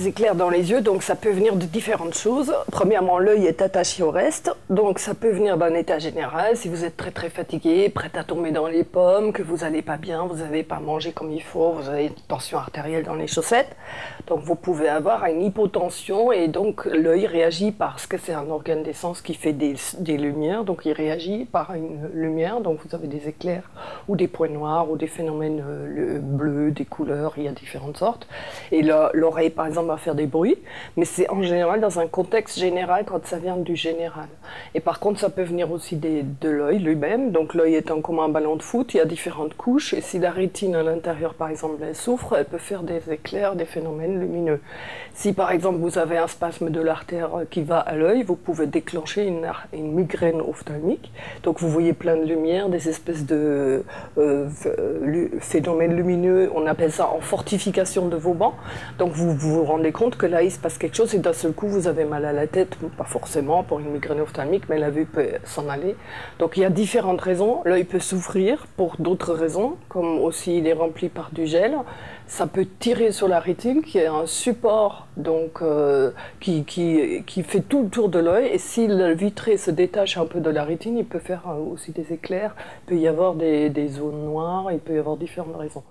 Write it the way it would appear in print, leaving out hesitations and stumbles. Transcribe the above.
des éclairs dans les yeux, donc ça peut venir de différentes choses. Premièrement, l'œil est attaché au reste, donc ça peut venir d'un état général. Si vous êtes très très fatigué, prêt à tomber dans les pommes, que vous n'allez pas bien, vous n'avez pas mangé comme il faut, vous avez une tension artérielle dans les chaussettes, donc vous pouvez avoir une hypotension et donc l'œil réagit parce que c'est un organe des sens qui fait des lumières, donc il réagit par une lumière, donc vous avez des éclairs ou des points noirs ou des phénomènes bleus, des couleurs, il y a différentes sortes. Et l'oreille, par exemple, va faire des bruits, mais c'est en général dans un contexte général quand ça vient du général. Et par contre, ça peut venir aussi de l'œil lui-même. Donc l'œil étant comme un ballon de foot, il y a différentes couches. Et si la rétine à l'intérieur, par exemple, elle souffre, elle peut faire des éclairs, des phénomènes lumineux. Si par exemple vous avez un spasme de l'artère qui va à l'œil, vous pouvez déclencher une migraine ophtalmique. Donc vous voyez plein de lumière, des espèces de phénomènes lumineux, on appelle ça en fortification de vos bancs. Donc vous vous rendez compte que là il se passe quelque chose et d'un seul coup vous avez mal à la tête, pas forcément pour une migraine ophtalmique, mais la vue peut s'en aller. Donc il y a différentes raisons. L'œil peut souffrir pour d'autres raisons, comme aussi il est rempli par du gel. Ça peut tirer sur la rétine qui est un support donc, qui fait tout le tour de l'œil, et si le vitré se détache un peu de la rétine, il peut faire aussi des éclairs, il peut y avoir des zones noires, il peut y avoir différentes raisons.